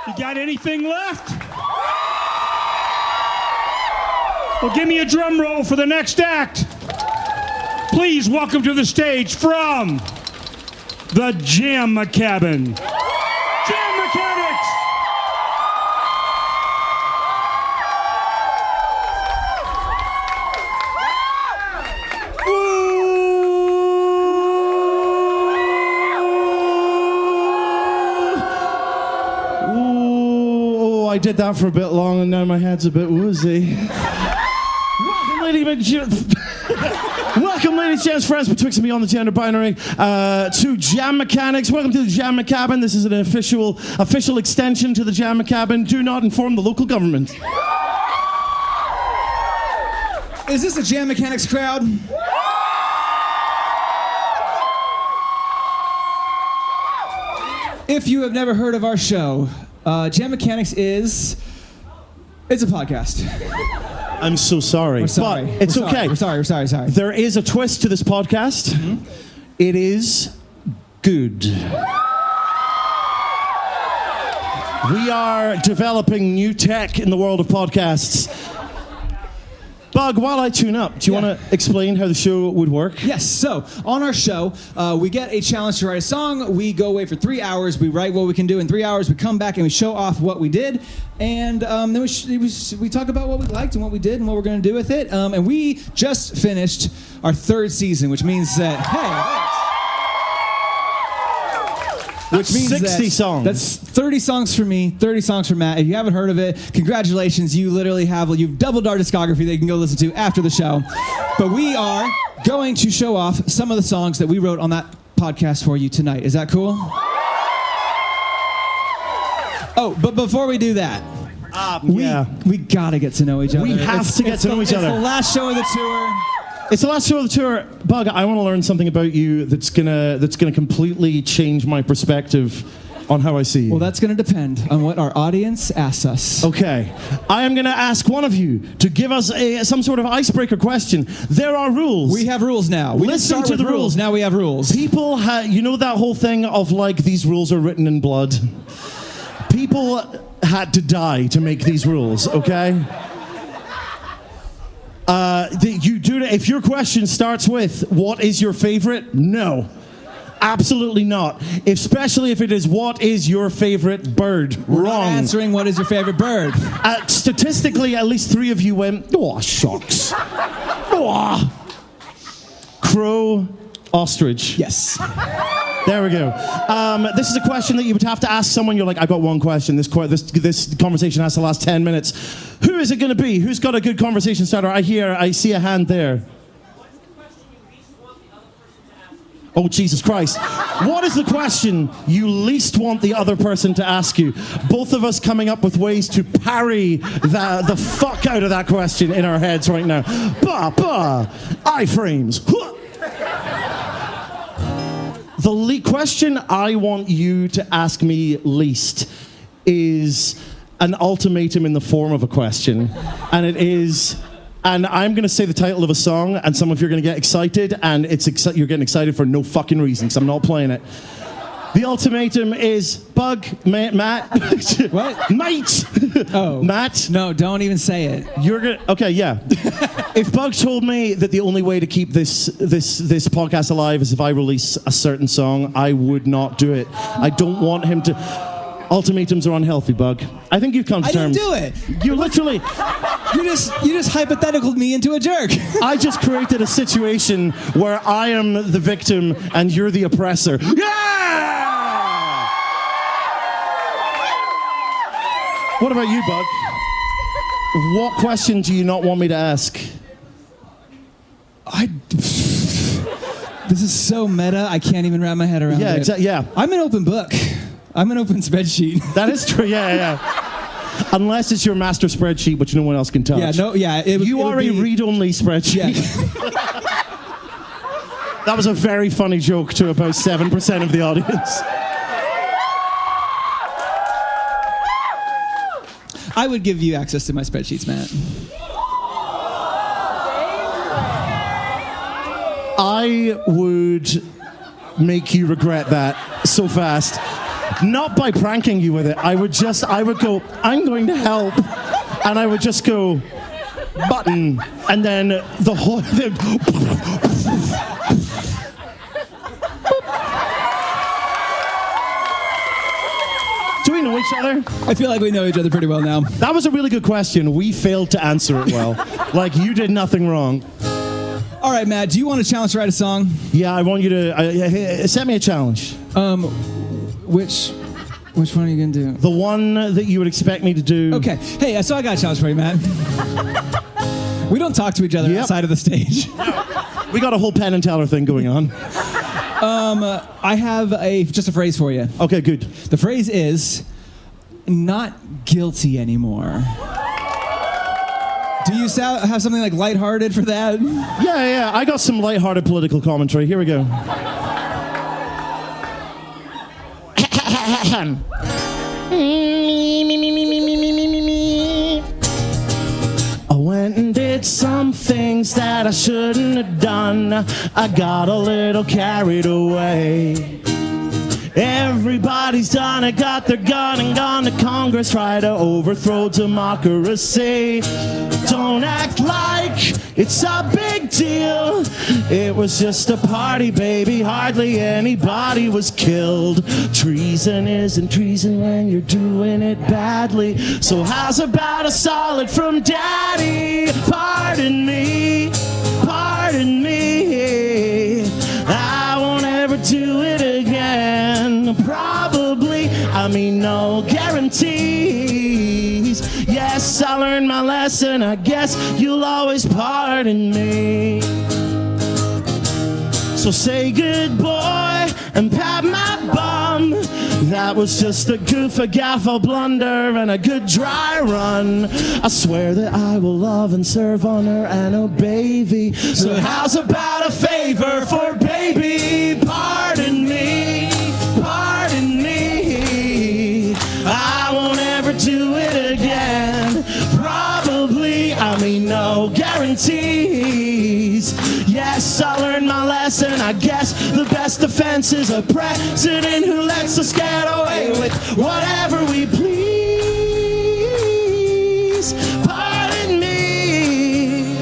You got anything left? Well, give me a drum roll for the next act. Please welcome to the stage from the Jam Cabin, Jam Mechanics. Ooh, I did that for a bit long and now my head's a bit woozy. Welcome, ladies, gents, friends betwixt and beyond the gender binary, to Jam Mechanics. Welcome to the Jam Cabin. This is an official extension to the Jam Cabin. Do not inform the local government. Is this a Jam Mechanics crowd? If you have never heard of our show, Jam Mechanics it's a podcast. I'm so sorry. We're sorry. But it's okay. We're sorry. There is a twist to this podcast. Mm-hmm. It is good. We are developing new tech in the world of podcasts. Bug, while I tune up, do you want to explain how the show would work? Yes, so on our show, we get a challenge to write a song. We go away for 3 hours. We write what we can do in 3 hours. We come back and we show off what we did. And then we talk about what we liked and what we did and what we're going to do with it. And we just finished our 3rd season, which means that, Which means 60 songs. That's 30 songs for me, 30 songs for Matt. If you haven't heard of it, congratulations. You've doubled our discography that you can go listen to after the show. But we are going to show off some of the songs that we wrote on that podcast for you tonight. Is that cool? Oh, but before we do that, we gotta get to know each other. We have to get to know each other. It's the last show of the tour. It's the last show of the tour. Bug, I want to learn something about you that's gonna completely change my perspective on how I see you. Well, that's gonna depend on what our audience asks us. Okay. I am gonna ask one of you to give us some sort of icebreaker question. There are rules. We have rules now. We Listen to the rules. Now we have rules. People, you know that whole thing of like these rules are written in blood? People had to die to make these rules, okay? You do it. If your question starts with, what is your favorite? No. Absolutely not. Especially if it is, what is your favorite bird? We're Wrong. not answering what is your favorite bird. Statistically, at least 3 of you went, oh, shucks. Oh. Crow, ostrich. Yes. There we go. This is a question that you would have to ask someone. You're like, I got one question. This conversation has to last 10 minutes. Who is it going to be? Who's got a good conversation starter? I see a hand there. Oh, Jesus Christ. What is the question you least want the other person to ask you? Both of us coming up with ways to parry the fuck out of that question in our heads right now. Iframes. The question I want you to ask me least is an ultimatum in the form of a question. And it is, and I'm going to say the title of a song, and some of you are going to get excited, and you're getting excited for no fucking reason, because I'm not playing it. The ultimatum is, Bug, Matt. What? Mate. Oh. Matt. No, don't even say it. You're gonna. Okay, yeah. If Bug told me that the only way to keep this podcast alive is if I release a certain song, I would not do it. I don't want him to. Ultimatums are unhealthy, Bug. I think you've come to terms. I didn't do it. You literally. You just hypotheticaled me into a jerk. I just created a situation where I am the victim and you're the oppressor. Yeah! What about you, Bug? What question do you not want me to ask? This is so meta, I can't even wrap my head around it. Yeah, exactly. Yeah. I'm an open book. I'm an open spreadsheet. That is true, yeah. Unless it's your master spreadsheet, which no one else can touch. You are a read-only spreadsheet. Yeah. That was a very funny joke to about 7% of the audience. I would give you access to my spreadsheets, Matt. I would make you regret that so fast. Not by pranking you with it. I would go, I'm going to help. And I would just go, button. And then the whole thing. Do we know each other? I feel like we know each other pretty well now. That was a really good question. We failed to answer it well. Like, you did nothing wrong. All right, Matt, do you want to challenge to write a song? Yeah, I want you to set me a challenge. Which one are you going to do? The one that you would expect me to do. Okay. Hey, so I got a challenge for you, Matt. We don't talk to each other outside of the stage. We got a whole Penn and Teller thing going on. I have just a phrase for you. Okay, good. The phrase is, not guilty anymore. Do you have something like lighthearted for that? Yeah. I got some lighthearted political commentary. Here we go. I went and did some things that I shouldn't have done. I got a little carried away. Everybody's done it, got their gun and gone to Congress, try to overthrow democracy. Don't act like it's a big deal. It was just a party, baby. Hardly anybody was killed. Treason isn't treason when you're doing it badly. So how's about a solid from Daddy? Pardon me, pardon me. I won't ever do it again. Probably, I mean no guarantees. Yes, I learned my lesson. I guess you'll always pardon me. So say good boy and pat my bum. That was just a goof, a gaff, a blunder, and a good dry run. I swear that I will love and serve, honor, and obey thee. So how's about a favor for baby? Pardon me, pardon me. I won't ever do it again. Probably, I mean no guarantees. Yes, I learned my lesson. I guess the best defense is a president who lets us get away with whatever we please. Pardon me,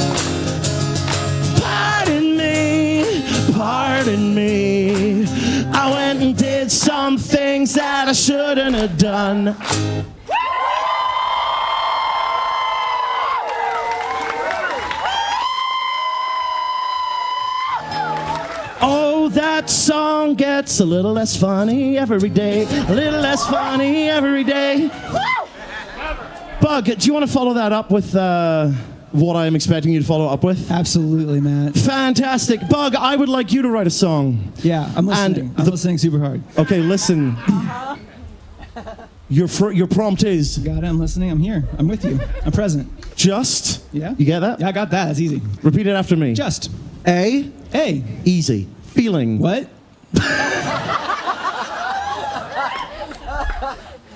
pardon me, pardon me. I went and did some things that I shouldn't have done. Oh, that song gets a little less funny every day. A little less funny every day. Bug, do you want to follow that up with what I am expecting you to follow up with? Absolutely, Matt. Fantastic. Bug, I would like you to write a song. Yeah, I'm listening. I'm listening super hard. Okay, listen. Your prompt is... Got it, I'm listening. I'm here. I'm with you. I'm present. Just? Yeah. You get that? Yeah, I got that. That's easy. Repeat it after me. Just. A. A. Easy. Feeling. What?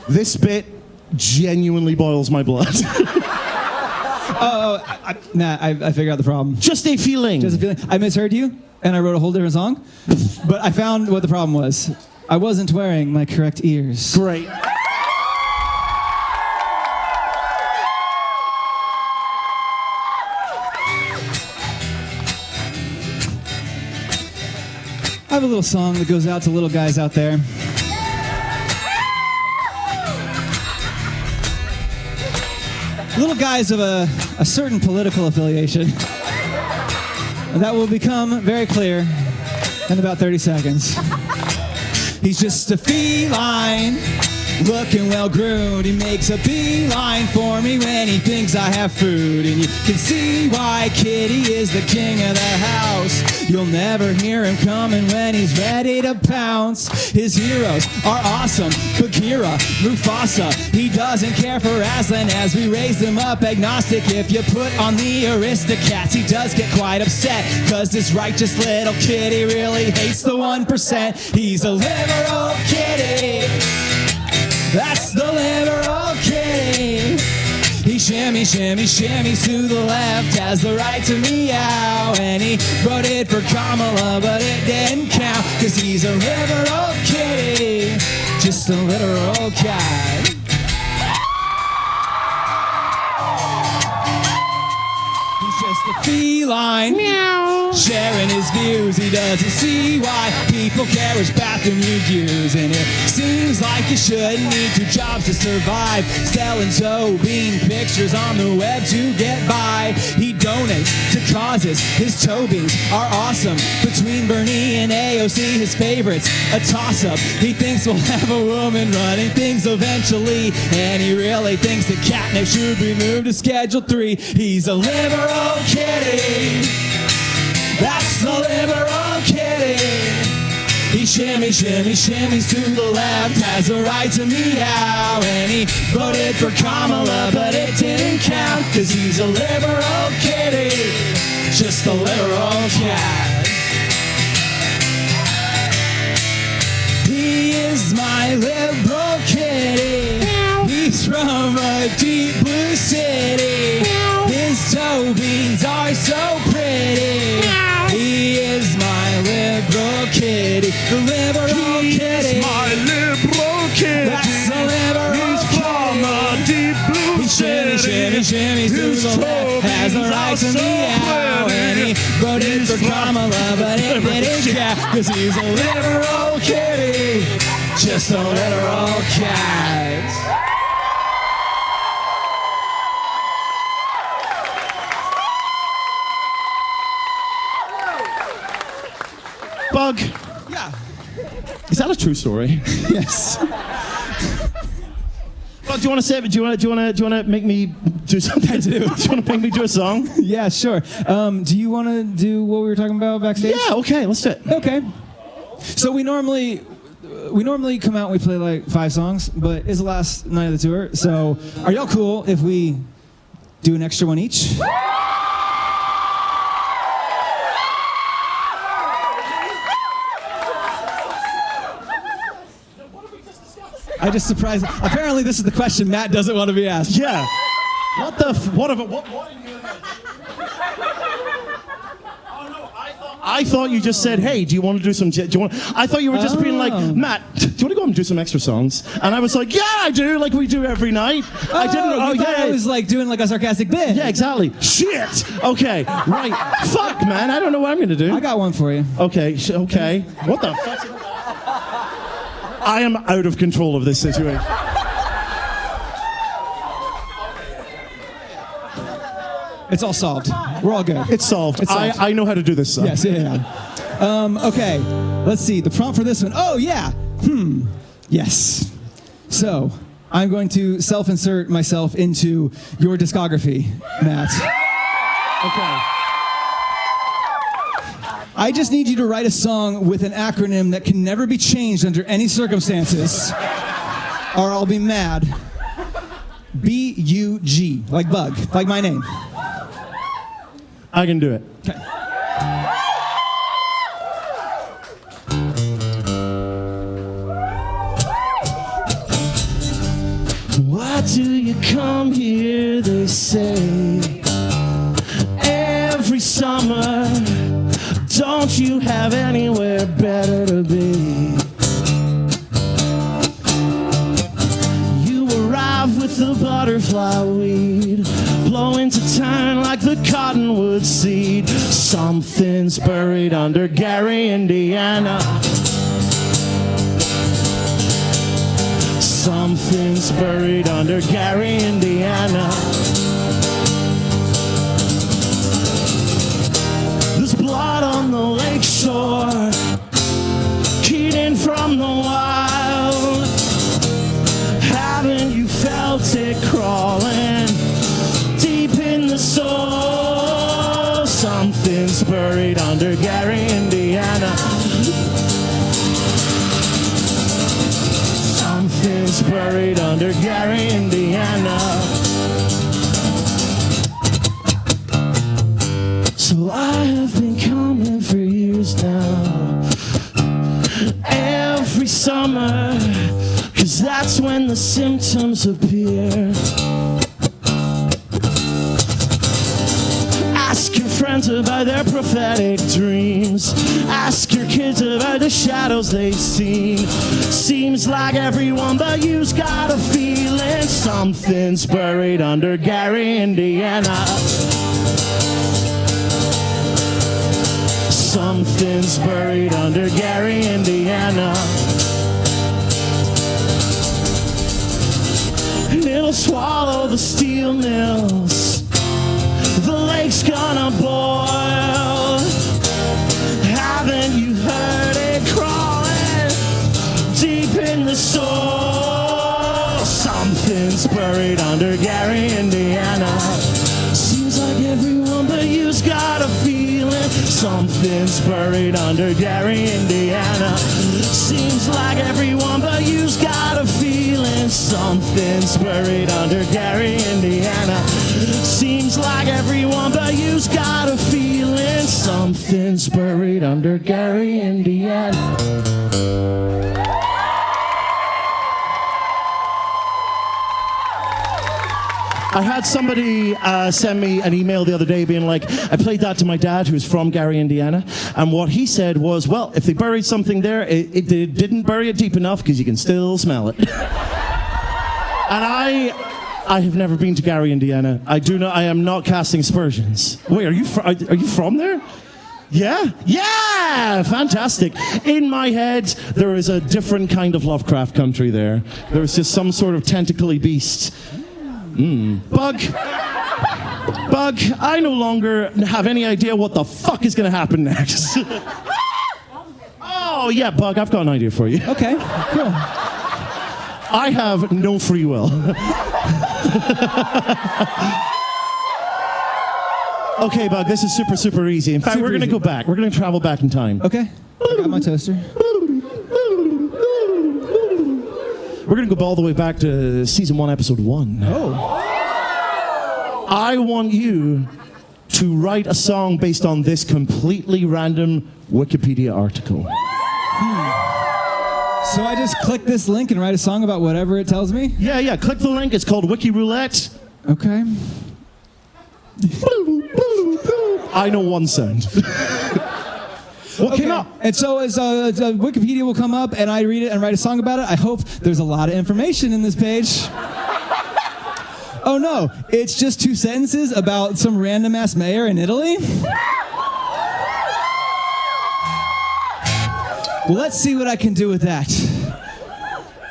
This bit genuinely boils my blood. Nah, I figured out the problem. Just a feeling. Just a feeling. I misheard you, and I wrote a whole different song. But I found what the problem was. I wasn't wearing my correct ears. Great. I have a little song that goes out to little guys out there. Little guys of a certain political affiliation. That will become very clear in about 30 seconds. He's just a feline, looking well groomed. He makes a beeline for me when he thinks I have food. And you can see why Kitty is the king of the house. You'll never hear him coming when he's ready to pounce. His heroes are awesome, Bagheera, Mufasa. He doesn't care for Aslan as we raise him up agnostic. If you put on the Aristocats, he does get quite upset, cause this righteous little kitty really hates the 1%. He's a liberal kitty. That's the liberal kitty. He shimmy, shimmy, shimmies to the left, has the right to meow. And he voted for Kamala, but it didn't count, cause he's a liberal kitty. just a literal cat. He's just a feline. Meow. Sharing his views, he doesn't see why people care which bathroom you use. And it seems like you shouldn't need 2 jobs to survive, selling toe bean pictures on the web to get by. He donates to causes, his toe beans are awesome. Between Bernie and AOC, his favorites, a toss-up. He thinks we'll have a woman running things eventually, and he really thinks that catnip should be moved to Schedule 3. He's a liberal kitty. That's the liberal kitty. He shimmies to the left, has a right to meow. And he voted for Kamala, but it didn't count, 'cause he's a liberal kitty, just a liberal cat. He is my liberal kitty. He's from a deep blue city. His toe beans are so pretty. He is my liberal kitty. The liberal kitty. He's my liberal kitty. That's the liberal He's kitty. from a deep blue He shimmies to His the left, has a toe right to beans are so meow. And he voted He's for from- Kamala, but it didn't count, 'cause he's a liberal kitty, just a literal cat. Bug, Yeah. is that a true story? Yes. Bug, do you want to say it? Do you want to make me do something? I do. Do you want to make me do a song? Yeah, sure. Do you want to do what we were talking about backstage? Yeah. Okay. Let's do it. Okay. So we normally come out and we play like 5 songs, but it's the last night of the tour. So are y'all cool if we do an extra one each? I just surprised. Apparently, this is the question Matt doesn't want to be asked. Yeah. What the? What in your head? Oh no! I thought you just said, "Hey, do you want to do some?" Do you want? I thought you were just being like, "Matt, do you want to go and do some extra songs?" And I was like, "Yeah, I do. Like we do every night." I didn't. Oh, you thought yeah. I was like doing like a sarcastic bit. Yeah, exactly. Shit. Okay. Right. Fuck, man. I don't know what I'm gonna do. I got one for you. Okay. Okay. What the fuck? I am out of control of this situation. It's all solved. We're all good. It's solved. It's solved. I know how to do this stuff. Yes, yeah. Okay, let's see. The prompt for this one. Oh, yeah. Yes. So, I'm going to self-insert myself into your discography, Matt. Okay. I just need you to write a song with an acronym that can never be changed under any circumstances, or I'll be mad. B-U-G, like bug, like my name. I can do it. Okay. Why do you come here, they say, every summer? Don't you have anywhere better to be? You arrive with the butterfly weed, blowing to turn like the cottonwood seed. Something's buried under Gary, Indiana. Something's buried under Gary, Indiana. There's blood on the lake shore, keyed from the wild. Haven't you felt it crawling deep in the soul? Something's buried under Gary, Indiana. Something's buried under Gary, Indiana. So I have been coming for years now, every summer, 'cause that's when the symptoms appear. Ask your friend friends about their prophetic dreams. Ask your kids about the shadows they've seen. Seems like everyone but you's got a feeling something's buried under Gary, Indiana. Something's buried under Gary, Indiana. It'll swallow the steel mills. The lake's gonna boil. Haven't you heard it crawling deep in the soil? Something's buried under Gary, Indiana. Seems like everyone but you's got a feeling something's buried under Gary, Indiana. Seems like everyone but you's got a feeling something's buried under Gary, Indiana. Seems like everyone but you's got a feeling something's buried under Gary, Indiana. I had somebody send me an email the other day being like, I played that to my dad who's from Gary, Indiana, and what he said was, well, if they buried something there, it didn't bury it deep enough because you can still smell it. And I have never been to Gary, Indiana. I am not casting aspersions. Wait, are you from there? Yeah? Yeah! Fantastic. In my head, there is a different kind of Lovecraft country there. There's just some sort of tentacly beast. Bug, I no longer have any idea what the fuck is going to happen next. Oh, yeah, Bug, I've got an idea for you. Okay, cool. I have no free will. Okay, Bug, this is super, super easy. In fact, we're going to go back. We're going to travel back in time. Okay, I got my toaster. We're going to go all the way back to season 1, episode 1. Oh. I want you to write a song based on this completely random Wikipedia article. So I just click this link and write a song about whatever it tells me? Yeah. Click the link. It's called Wiki Roulette. Okay. I know one sound. What came up? And so as Wikipedia will come up and I read it and write a song about it, I hope there's a lot of information in this page. Oh no, it's just 2 sentences about some random ass mayor in Italy? Well, let's see what I can do with that.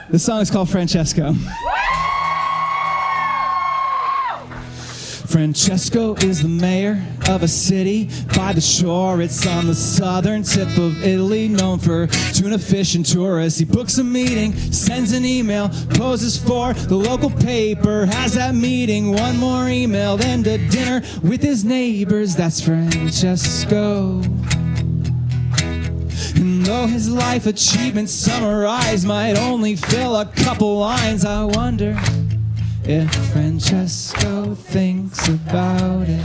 This song is called Francesco. Francesco is the mayor of a city by the shore. It's on the southern tip of Italy, known for tuna fish and tourists. He books a meeting, sends an email, poses for the local paper, has that meeting, one more email, then to dinner with his neighbors. That's Francesco. And though his life achievements summarized might only fill a couple lines, I wonder if Francesco thinks about it.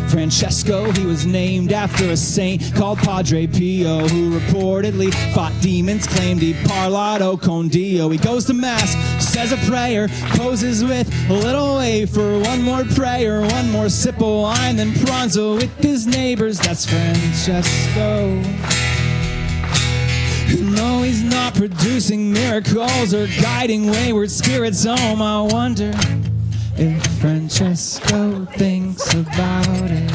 Francesco, he was named after a saint called Padre Pio, who reportedly fought demons, claimed he parlato con Dio. He goes to mass, says a prayer, poses with a little wafer, one more prayer, one more sip of wine, then pranzo with his neighbors. That's Francesco. No, he's not producing miracles or guiding wayward spirits home. I wonder if Francesco thinks about it.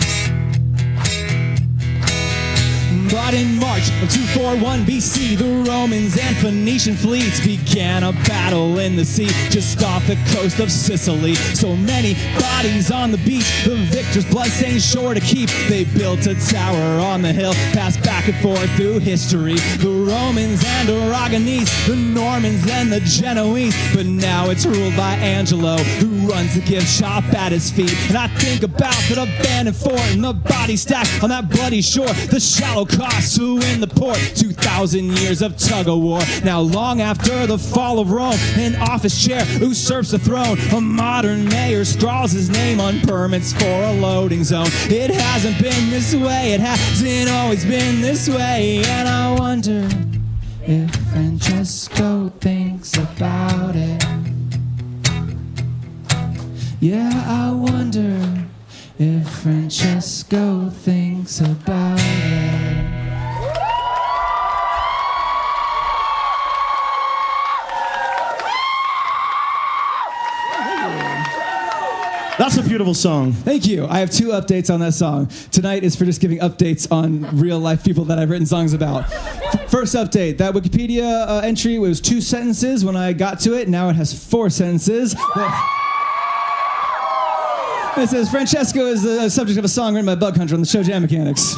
But in March of 241 BC, the Romans and Phoenician fleets began a battle in the sea just off the coast of Sicily. So many bodies on the beach, the victor's bloodstained shore to keep. They built a tower on the hill, passed back and forth through history. The Romans and Aragonese, the Normans and the Genoese. But now it's ruled by Angelo, who runs the gift shop at his feet. And I think about that abandoned fort and the body stacked on that bloody shore. The shallow cost to win the port, 2,000 years of tug-of-war. Now long after the fall of Rome, an office chair usurps the throne. A modern mayor scrawls his name on permits for a loading zone. It hasn't been this way, it hasn't always been this way. And I wonder if Francesco thinks about it. Yeah, I wonder That's a beautiful song. Thank you. I have 2 updates on that song. Tonight is for just giving updates on real life people that I've written songs about. First update, that Wikipedia entry was 2 sentences when I got to it. Now it has 4 sentences. It says, Francesco is the subject of a song written by Bug Hunter on the show Jam Mechanics.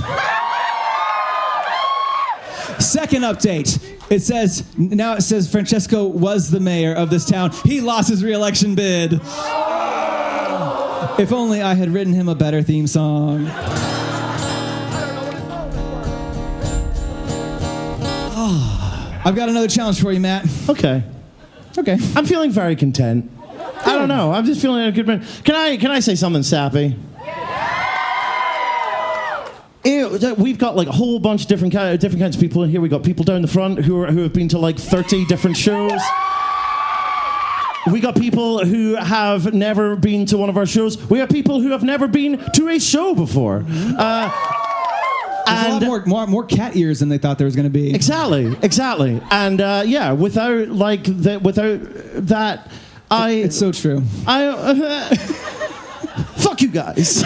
Second update, it says Francesco was the mayor of this town. He lost his re-election bid. If only I had written him a better theme song. I've got another challenge for you, Matt. Okay. I'm feeling very content. I don't know. I'm just feeling in a good mood. Can I say something sappy? We've got like a whole bunch of different kinds of people in here. We've got people down the front who have been to like 30 different shows. We got people who have never been to one of our shows. We have people who have never been to a show before. There's a lot more cat ears than they thought there was going to be. Exactly. And without that, it's so true. Fuck you guys.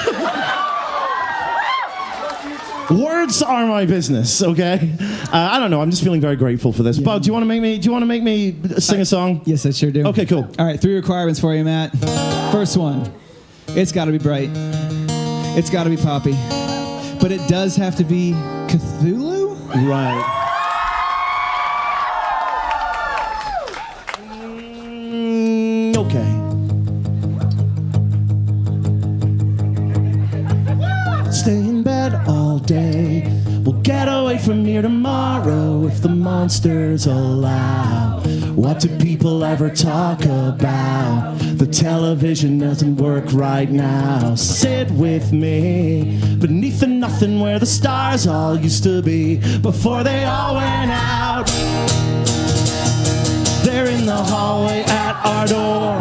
Words are my business, okay? I don't know. I'm just feeling very grateful for this. Yeah. Bob, do you want to make me sing a song? Yes, I sure do. Okay, cool. All right, 3 requirements for you, Matt. First one, it's got to be bright. It's got to be poppy. But it does have to be Cthulhu? Right. Okay. Stay in bed all day. We'll get away from here tomorrow if the monsters allow. What do people ever talk about? The television doesn't work right now. Sit with me beneath the nothing where the stars all used to be before they all went out. They're in the hallway at our door.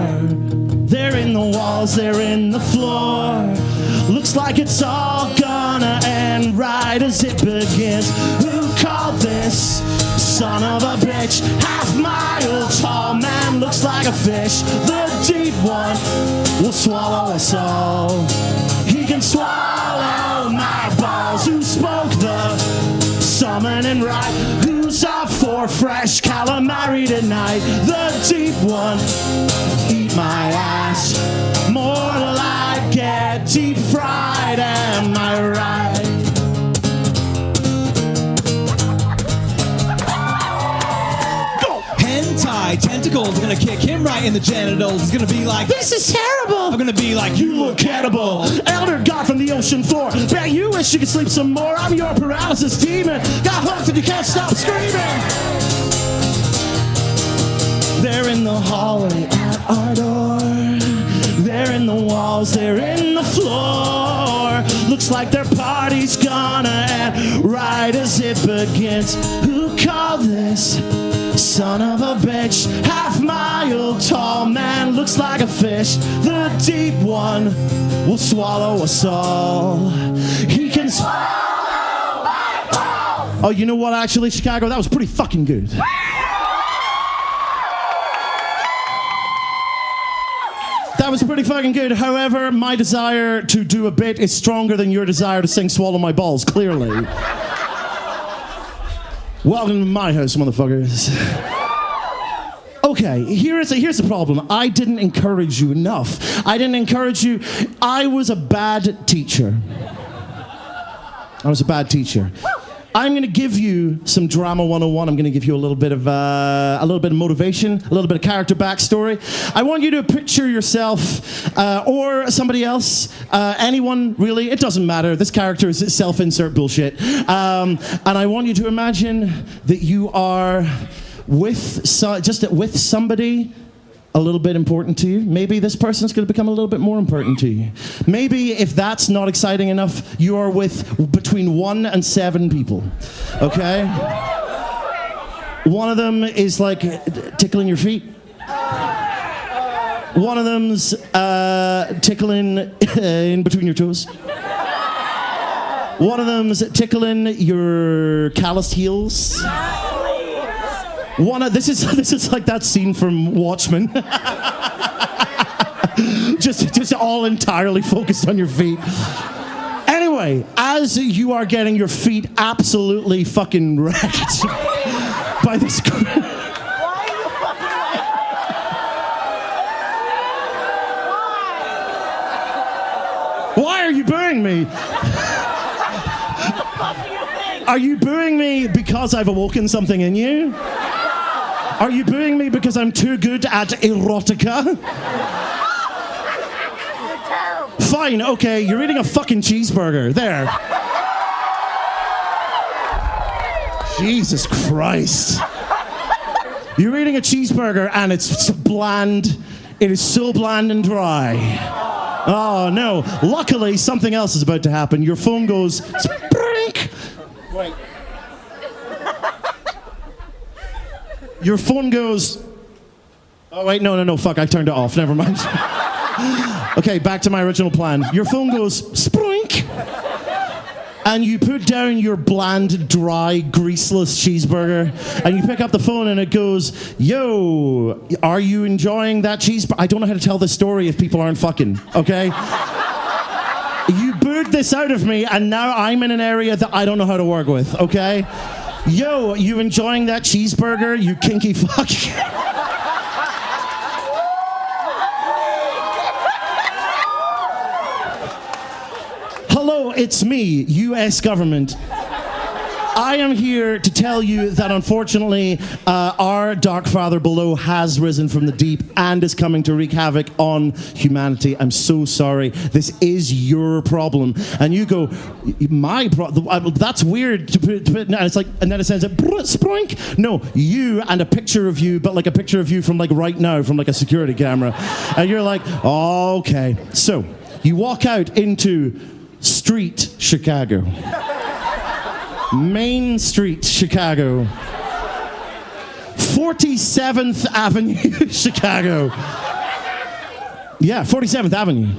They're in the walls, they're in the floor. Looks like it's all gonna end right as it begins. Who called this son of a bitch? Half-mile tall man looks like a fish. The deep one will swallow us all. He can swallow my balls. Who spoke the summoning right? Who's up for fresh calamari tonight? The deep one, eat my ass. More like get deep fried, am I right? Go! Hentai tentacles are gonna kick him right in the genitals. He's gonna be like, This is terrible! I'm gonna be like, you look cannibal. Elder God from the ocean floor. Bet you wish you could sleep some more. I'm your paralysis demon. Got hooked and you can't stop screaming. They're in the hallway at our door. They're in the walls, they're in the floor. Looks like their party's gonna end right as it begins. Who called this son of a bitch? Half-mile tall man looks like a fish. The deep one will swallow us all. He can swallow my balls. Oh, you know what, actually, Chicago? That was pretty fucking good. That was pretty fucking good. However, my desire to do a bit is stronger than your desire to sing Swallow My Balls, clearly. Welcome to my house, motherfuckers. Okay, here's the problem. I didn't encourage you enough. I didn't encourage you. I was a bad teacher. I'm going to give you some drama 101. I'm going to give you a little bit of motivation, a little bit of character backstory. I want you to picture yourself or somebody else, anyone really. It doesn't matter. This character is self-insert bullshit. And I want you to imagine that you are with somebody a little bit important to you. Maybe this person's going to become a little bit more important to you. Maybe if that's not exciting enough, you are with between 1 and 7 people. Okay? One of them is like tickling your feet. One of them's tickling in between your toes. One of them's tickling your calloused heels. This is like that scene from Watchmen. just all entirely focused on your feet. Anyway, as you are getting your feet absolutely fucking wrecked by this. Why are you booing me? Are you booing me because I've awoken something in you? Are you booing me because I'm too good at erotica? Fine, okay, you're eating a fucking cheeseburger. There. Jesus Christ. You're eating a cheeseburger and it's bland. It is so bland and dry. Oh no, luckily something else is about to happen. Your phone goes sprink. Wait. Your phone goes, oh wait, no, fuck, I turned it off, never mind. Okay, back to my original plan. Your phone goes sprink. And you put down your bland, dry, greaseless cheeseburger, and you pick up the phone and it goes, yo, are you enjoying that cheeseburger? I don't know how to tell this story if people aren't fucking, okay? You booed this out of me, and now I'm in an area that I don't know how to work with, okay? Yo, you enjoying that cheeseburger, you kinky fuck? Hello, it's me, U.S. government. I am here to tell you that unfortunately, our dark father below has risen from the deep and is coming to wreak havoc on humanity. I'm so sorry. This is your problem. And you go, my problem? That's weird to put and it's like, and then it says, sproink. No, you and a picture of you, but like a picture of you from like right now, from like a security camera. And you're like, oh, okay. So you walk out into Street Chicago. Main Street, Chicago. 47th Avenue, Chicago. Yeah, 47th Avenue.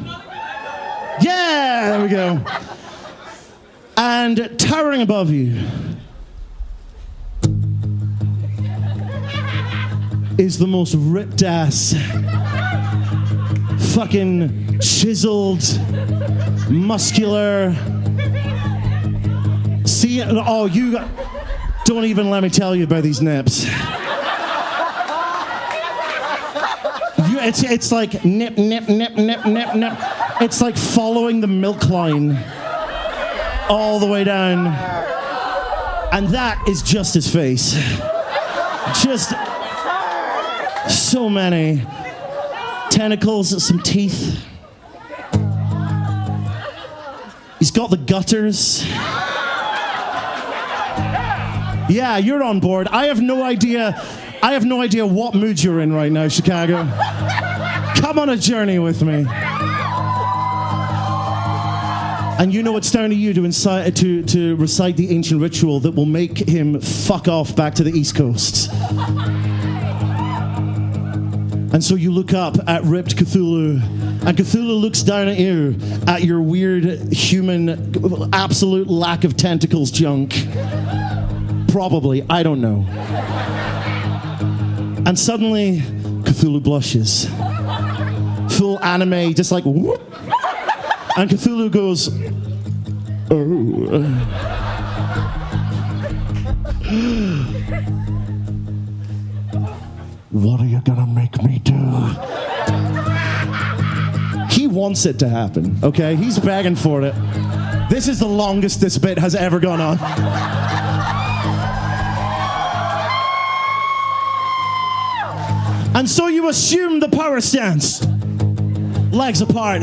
Yeah, there we go. And towering above you is the most ripped ass, fucking chiseled, muscular. See, oh, you don't even let me tell you about these nips. It's like nip, nip, nip, nip, nip, nip. It's like following the milk line all the way down. And that is just his face. Just so many tentacles, some teeth. He's got the gutters. Yeah, you're on board. I have no idea what mood you're in right now, Chicago. Come on a journey with me. And you know it's down to you to recite the ancient ritual that will make him fuck off back to the East Coast. And so you look up at ripped Cthulhu, and Cthulhu looks down at you, at your weird human, absolute lack of tentacles junk. Probably, I don't know. And suddenly, Cthulhu blushes. Full anime, just like whoop. And Cthulhu goes, oh. What are you gonna make me do? He wants it to happen, okay? He's begging for it. This is the longest this bit has ever gone on. And so you assume the power stance. Legs apart.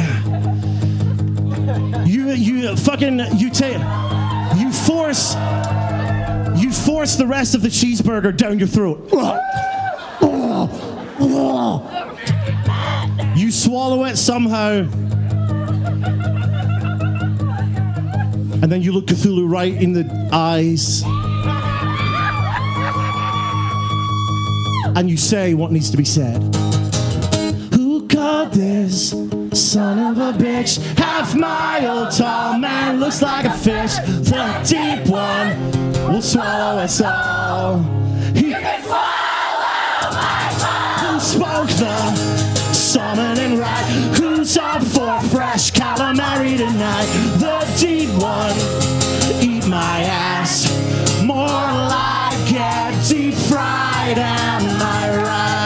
You force the rest of the cheeseburger down your throat. You swallow it somehow. And then you look Cthulhu right in the eyes. And you say what needs to be said. Who called this son of a bitch? Half mile tall man, looks like a fish. The deep one will swallow us all. He can swallow my soul. Who spoke the summoning right? Who's night, the deep one, eat my ass. More like get deep fried, am I right?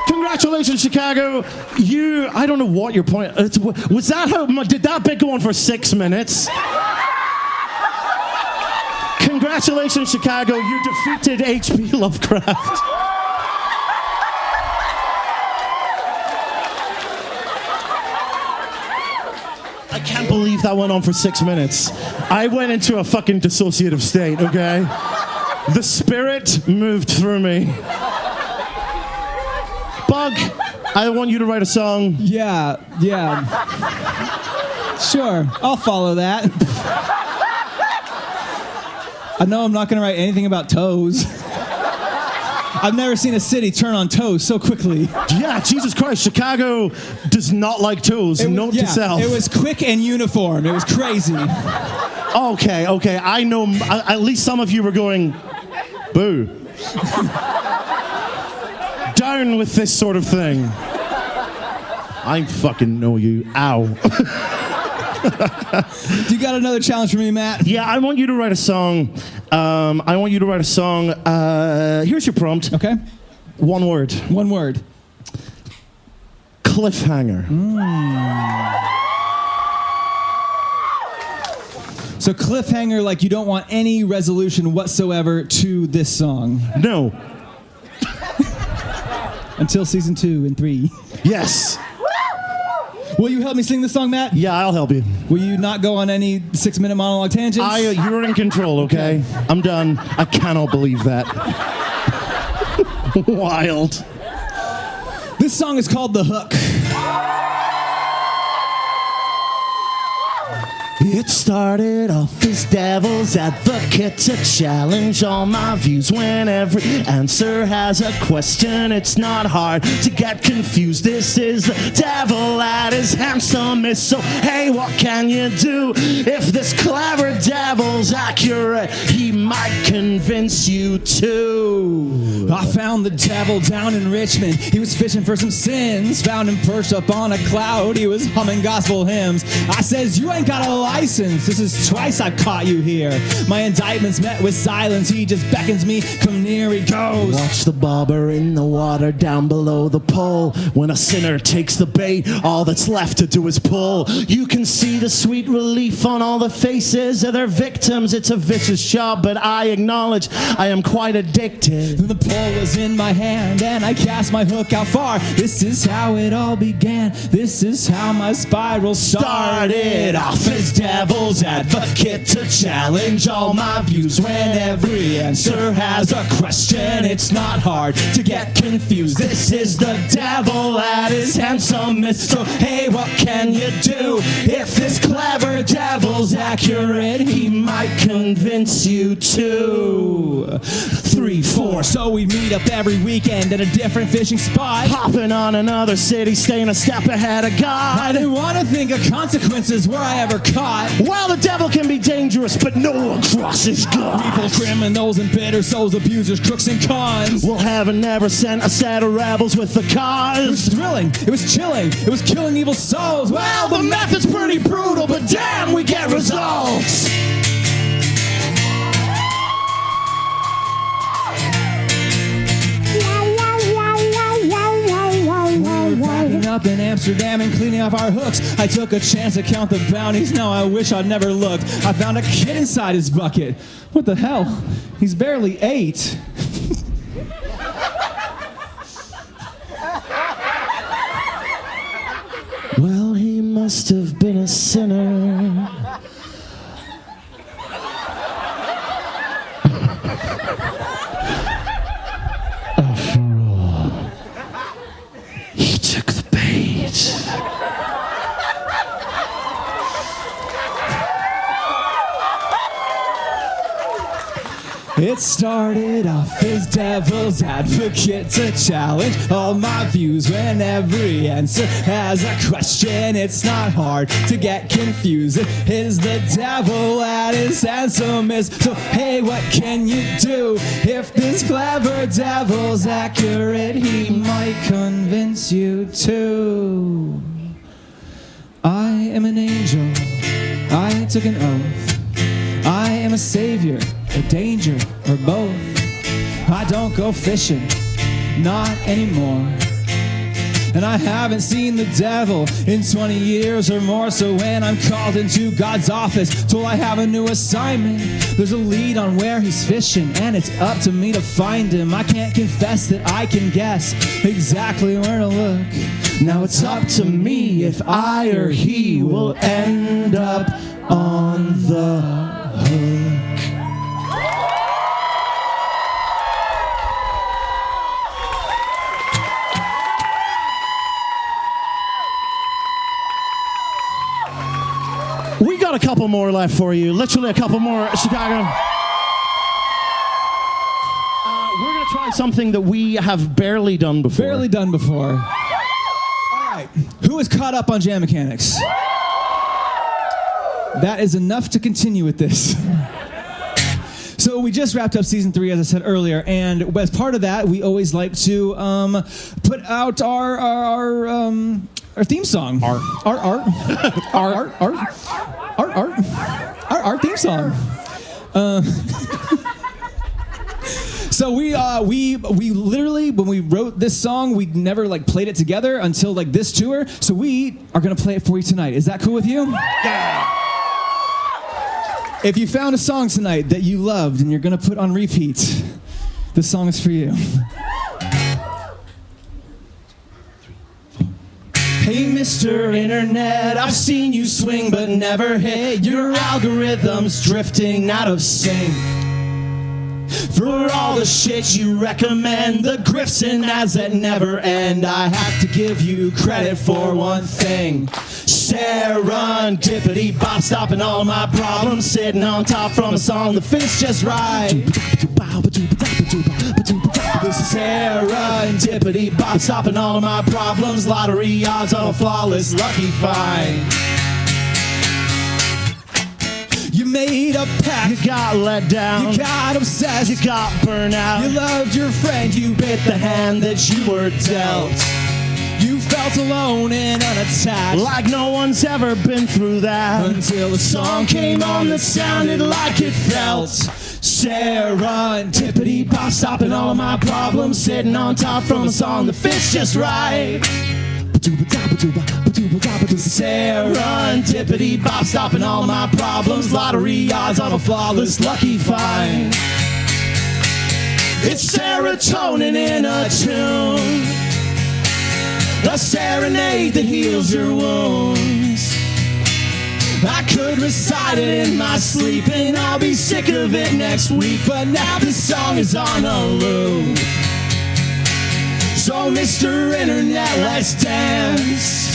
Congratulations, Chicago. I don't know what your point, was that did that bit go on for 6 minutes? Congratulations, Chicago, you defeated H.P. Lovecraft. I can't believe that went on for 6 minutes. I went into a fucking dissociative state, okay? The spirit moved through me. Bug, I want you to write a song. Yeah. Sure, I'll follow that. I know I'm not going to write anything about toes. I've never seen a city turn on toes so quickly. Yeah, Jesus Christ, Chicago does not like toes. Note to self. It was quick and uniform. It was crazy. Okay. I know, at least some of you were going, boo. Down with this sort of thing. I fucking know you. Ow. Do you got another challenge for me, Matt? Yeah, I want you to write a song. Here's your prompt. Okay. One word. Cliffhanger. So cliffhanger, like you don't want any resolution whatsoever to this song. No. Until season 2 and 3. Yes. Will you help me sing this song, Matt? Yeah, I'll help you. Will you not go on any 6-minute monologue tangents? You're in control, okay? I'm done. I cannot believe that. Wild. This song is called The Hook. It started off as devil's advocate to challenge all my views. When every answer has a question, it's not hard to get confused. This is the devil at his handsomest. So hey, what can you do? If this clever devil's accurate, he might convince you too. I found the devil down in Richmond. He was fishing for some sins. Found him perched up on a cloud. He was humming gospel hymns. I says, you ain't got a license. This is twice I've caught you here. My indictment's met with silence. He just beckons me. Come near, he goes. Watch the bobber in the water down below the pole. When a sinner takes the bait, all that's left to do is pull. You can see the sweet relief on all the faces of their victims. It's a vicious job, but I acknowledge I am quite addicted. The pole was in my hand and I cast my hook out far. This is how it all began. This is how my spiral started. Off as devil's advocate to challenge all my views. When every answer has a question, it's not hard to get confused. This is the devil at his handsomest. So hey, what can you do? If this clever devil's accurate, he might convince you too. 3, 4. So we meet up every weekend at a different fishing spot. Hopping on another city, staying a step ahead of God. I didn't want to think of consequences were I ever caught. Well, the devil can be dangerous, but no one crosses God. People, criminals, and bitter souls, abusers, crooks, and cons. We'll have and never send a set of rebels with the cause. It was thrilling, it was chilling, it was killing evil souls. Well, the method's pretty brutal, but damn, we get results. Up in Amsterdam and cleaning off our hooks. I took a chance to count the bounties. Now I wish I'd never looked. I found a kid inside his bucket. What the hell? He's barely 8. Well, he must have been a sinner. After all, he took the bait. It started off as devil's advocate to challenge all my views when every answer has a question. It's not hard to get confused. It is the devil at his handsomest. So hey, what can you do? If this clever devil's accurate, he might convince you too. I am an angel. I took an oath. I am a savior, a danger, or both. I don't go fishing, not anymore. And I haven't seen the devil in 20 years or more. So when I'm called into God's office, told I have a new assignment, there's a lead on where he's fishing, and it's up to me to find him. I can't confess that I can guess exactly where to look. Now it's up to me if I or he will end up on the hook. We got a couple more left for you. Literally a couple more, Chicago. We're going to try something that we have barely done before. Barely done before. All right. Who is caught up on jam mechanics? That is enough to continue with this. So we just wrapped up season 3, as I said earlier, and as part of that, we always like to put out our theme song. Our theme song. So we literally, when we wrote this song, we never played it together until this tour. So we are gonna play it for you tonight. Is that cool with you? Yeah. If you found a song tonight that you loved and you're gonna put on repeat, this song is for you. Hey, Mr. Internet, I've seen you swing but never hit. Your algorithm's drifting out of sync. For all the shit you recommend, the grifts and ads that never end, I have to give you credit for one thing. Serendipity Bop, stopping all my problems, sitting on top from a song that fits just right. Serendipity Bop, stopping all of my problems, lottery odds on a flawless lucky find. You made a pact, You got let down, you got obsessed, you got burnt out. you loved your friend, you bit the hand that you were dealt. You felt alone and unattached, like no one's ever been through that. until a song came on that sounded like it felt. Serendipity Bop, stopping all of my problems, sitting on top from a song that fits just right. Serendipity Bop, stopping all my problems, lottery odds on a flawless lucky find. It's serotonin in a tune, a serenade that heals your wounds. I could recite it in my sleep and I'll be sick of it next week, but now this song is on a loop. So Mr. Internet, let's dance.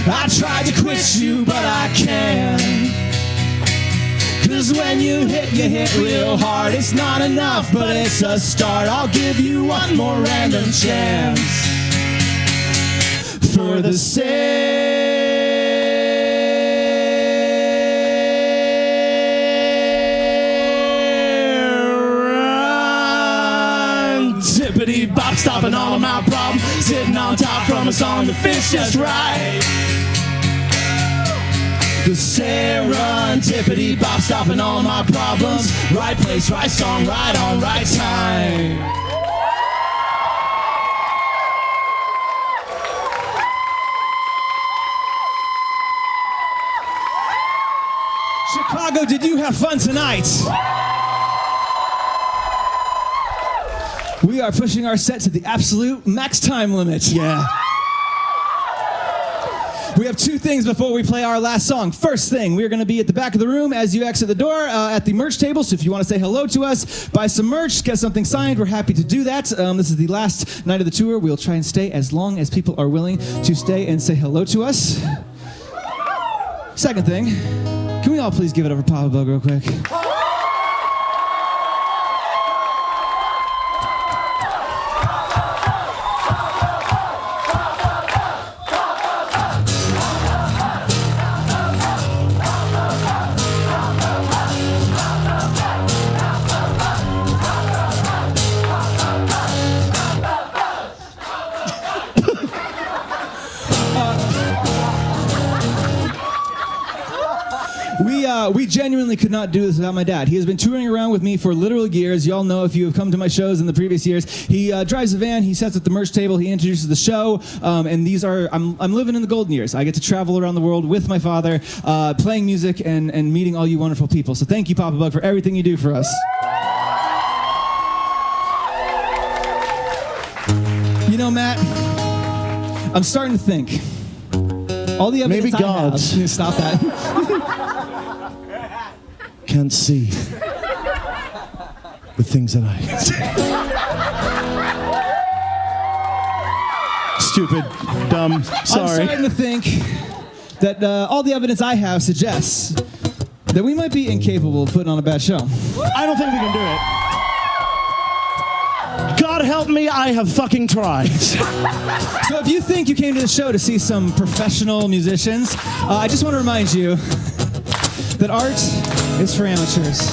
I tried to quit you, but I can't. 'Cause when you hit real hard. It's not enough, but it's a start. I'll give you one more random chance. For the Serendipity Bop, stopping all of my problems, sitting on top from a song that fits just right. The Serendipity Bop, stopping all of my problems, right place, right song, right on, right time. Chicago, did you have fun tonight? We are pushing our set to the absolute max time limit. Yeah. We have two things before we play our last song. First thing, we are going to be at the back of the room as you exit the door at the merch table. So if you want to say hello to us, buy some merch, get something signed, we're happy to do that. This is the last night of the tour. We'll try and stay as long as people are willing to stay and say hello to us. Second thing, can we all please give it up for Papa Bug real quick? We genuinely could not do this without my dad. He has been touring around with me for literal years. Y'all know if you have come to my shows in the previous years. He drives a van. He sets at the merch table. He introduces the show. And these are I'm living in the golden years. I get to travel around the world with my father, playing music and meeting all you wonderful people. So thank you, Papa Bug, for everything you do for us. You know, Matt, I'm starting to think. All the evidence Maybe God. Stop that. Can't see the things that I Stupid, dumb, sorry. I'm starting to think that all the evidence I have suggests that we might be incapable of putting on a bad show. I don't think we can do it. God help me, I have fucking tried. So if you think you came to the show to see some professional musicians, I just want to remind you that art is for amateurs.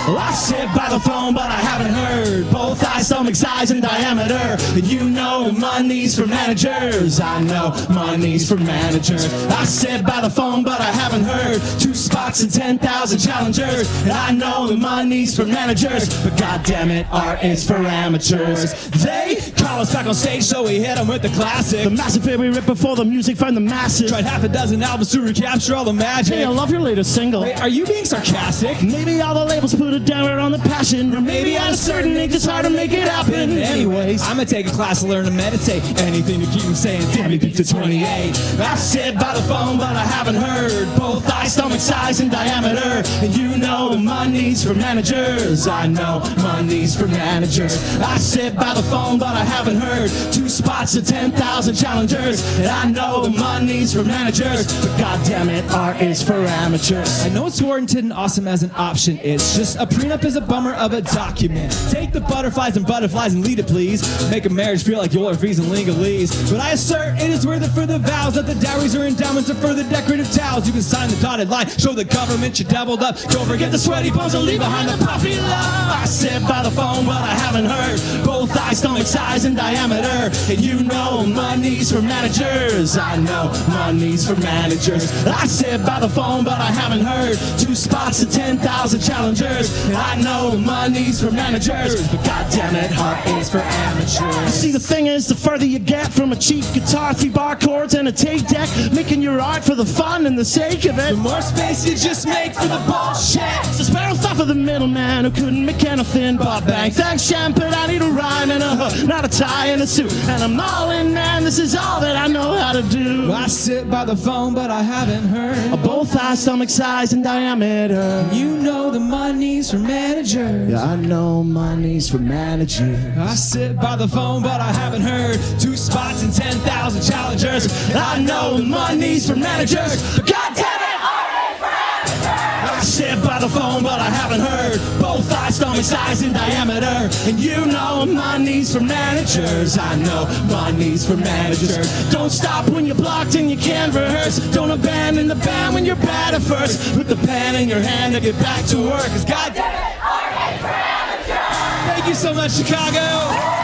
Well, I sit by the phone, but I haven't heard both eye, stomach size, and diameter. And you know money's for managers. I know money's for managers. I sit by the phone, but I haven't heard 2 spots and 10,000 challengers. And I know the money's for managers, but goddammit, art is for amateurs. They call us back on stage, so we hit them with the classic. The massive hit we ripped before the music found the masses. Tried half a dozen albums to recapture all the magic. Hey, I love your latest single. Wait, are you being sarcastic? Maybe all the labels put a downward on the passion, or maybe at a certain age it's hard to make it happen. Anyways, I'm gonna take a class to learn to meditate. Anything to keep me saying, damn me, beat to 28. I sit by the phone, but I haven't heard both eye, stomach size, and diameter. And you know money's for managers. I know money's for managers. I sit by the phone, but I haven't heard 2 spots and 10,000 challengers. And I know the money's for managers, but goddammit, art is for amateurs. I know it's warranted and awesome as an option. It's just a prenup is a bummer of a document. Take the butterflies and lead it, please. Make a marriage feel like your fees and legalese. But I assert it is worth it for the vows that the dowries or endowments are for the decorative towels. You can sign the dotted line, show the government you're doubled up. Don't forget the sweaty palms and leave behind the puppy love. I sit by the phone, but I haven't heard both eye, stomach size, and diameter. And you know money's for managers. I know money's for managers. I sit by the phone, but I haven't heard 2 spots and 10,000 challengers. And I know money's for managers, but goddammit, art is for amateurs. You see, the thing is, the further you get from a cheap guitar, 3 bar chords, and a tape deck, making your art for the fun and the sake of it, the more space you just make for the bullshit. So spare thought for the middleman who couldn't make anything but bang. Thanks, champ, but I need a rhyme and a hook, not a tie and a suit. And I'm all in, man, this is all that I know how to do. I sit by the phone, but I haven't heard both eye, stomach size, and diameter. You know the money's for managers. Yeah, I know money's for managers. I sit by the phone, but I haven't heard 2 spots and 10,000 challengers. I know the money's for managers, but goddammit, art is for amateurs. I sit by the phone, but I haven't heard both eye, stomach size, and diameter. And you know money's for managers. I know money's for managers. Don't stop when you're blocked and you can't rehearse. Don't abandon the band when you're bad at first. Put the pen in your hand to get back to work. Cause goddammit, art is for amateurs. Thank you so much, Chicago.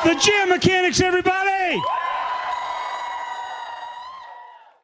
The Jam Mechanics, everybody!